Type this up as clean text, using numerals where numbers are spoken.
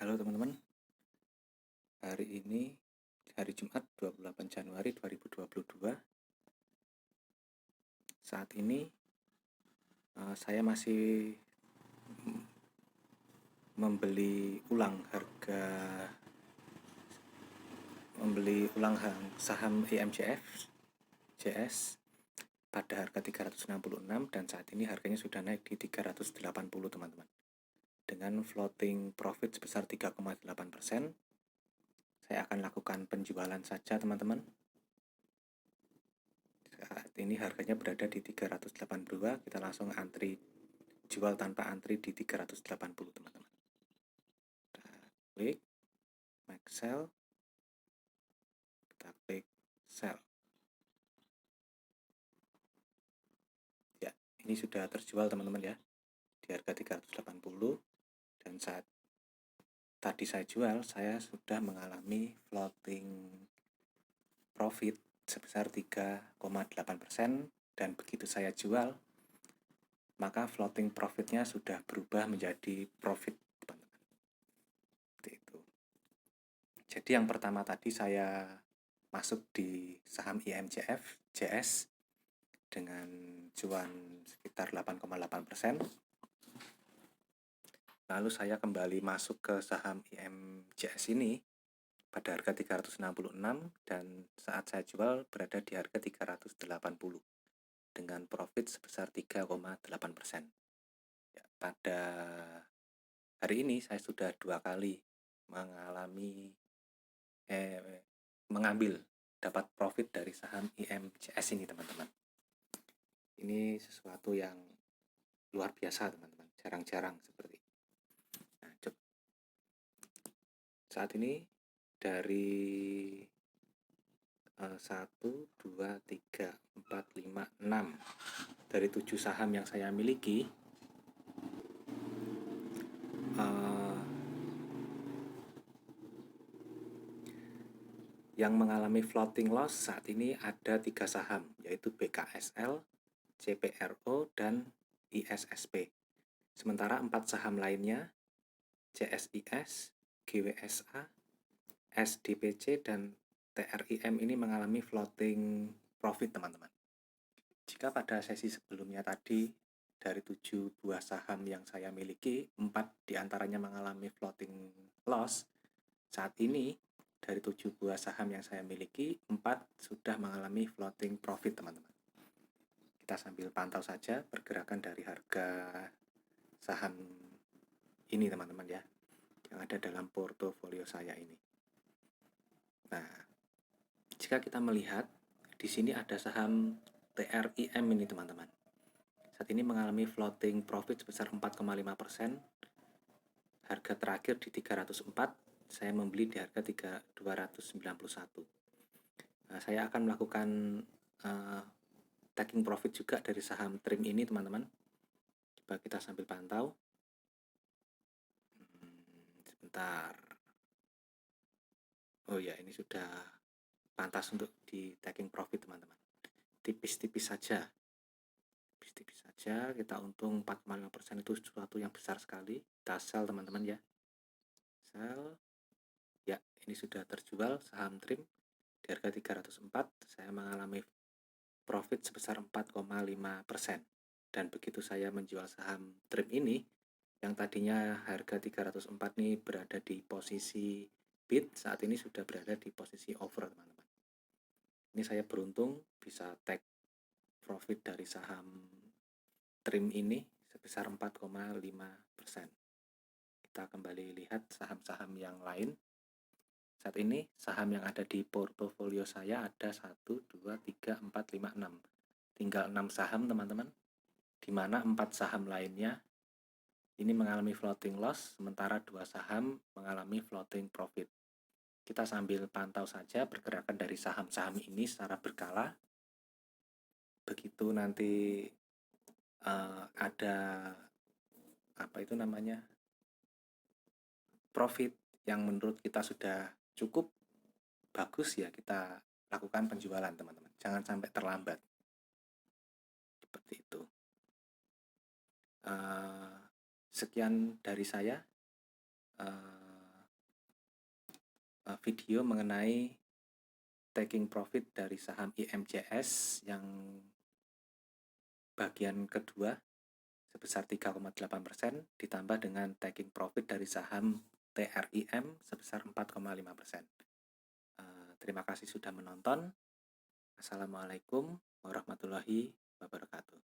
Halo teman-teman, hari ini hari Jumat 28 Januari 2022. Saat ini saya masih membeli ulang saham IMJF JS pada harga 366 dan saat ini harganya sudah naik di 380 teman-teman. Dengan floating profit sebesar 3,8%, saya akan lakukan penjualan saja teman-teman. Saat ini harganya berada di 382, kita langsung antri jual tanpa antri di 380 teman-teman. Kita klik make sell, kita klik sell. Ya, ini sudah terjual teman-teman ya, di harga 380, dan saat tadi saya jual, saya sudah mengalami floating profit sebesar 3,8%, dan begitu saya jual, maka floating profitnya sudah berubah menjadi profit teman-teman. Seperti itu. Jadi yang pertama tadi saya masuk di saham IMJF JS dengan cuan sekitar 8,8%. Lalu saya kembali masuk ke saham IMJS ini pada harga 366 dan saat saya jual berada di harga 380 dengan profit sebesar 3,8%. Ya, pada hari ini saya sudah 2 kali mengambil dapat profit dari saham IMJS ini teman-teman. Ini sesuatu yang luar biasa teman-teman, jarang-jarang seperti ini. Nah, saat ini dari 1, 2, 3, 4, 5, 6 dari 7 saham yang saya miliki, yang mengalami floating loss saat ini ada 3 saham, yaitu BKSL, CPRO, dan ISSP. Sementara 4 saham lainnya, CSIS, GWSA, SDPC, dan TRIM ini mengalami floating profit teman-teman. Jika pada sesi sebelumnya tadi dari 7 buah saham yang saya miliki, 4 diantaranya mengalami floating loss, saat ini dari 7 buah saham yang saya miliki, 4 sudah mengalami floating profit teman-teman. Kita sambil pantau saja pergerakan dari harga saham ini teman-teman ya, yang ada dalam portofolio saya ini. Nah, jika kita melihat di sini ada saham TRIM ini teman-teman. Saat ini mengalami floating profit sebesar 4,5%. Harga terakhir di 304, saya membeli di harga 291. Nah, saya akan melakukan taking profit juga dari saham TRIM ini teman-teman. Coba kita sambil pantau. Sebentar. Oh ya, ini sudah pantas untuk di taking profit teman-teman. Tipis-tipis saja. Tipis-tipis saja, kita untung 4,5%, itu sesuatu yang besar sekali. Kita sell teman-teman ya. Sell. Ya, ini sudah terjual saham TRIM di harga 304. Saya mengalami profit sebesar 4,5%. Dan begitu saya menjual saham TRIM ini, yang tadinya harga 304 ini berada di posisi bid, saat ini sudah berada di posisi over teman-teman. Ini saya beruntung bisa take profit dari saham TRIM ini sebesar 4,5%. Kita kembali lihat saham-saham yang lain. Saat ini saham yang ada di portofolio saya ada 1, 2, 3, 4, 5, 6. Tinggal 6 saham teman-teman, di mana 4 saham lainnya ini mengalami floating loss, sementara 2 saham mengalami floating profit. Kita sambil pantau saja pergerakan dari saham-saham ini secara berkala. Begitu nanti ada profit yang menurut kita sudah cukup bagus, ya kita lakukan penjualan teman-teman. Jangan sampai terlambat. Seperti itu. Sekian dari saya. video mengenai taking profit dari saham IMJS yang bagian kedua sebesar 3,8% ditambah dengan taking profit dari saham TRIM sebesar 4,5%. Terima kasih sudah menonton. Assalamualaikum warahmatullahi wabarakatuh.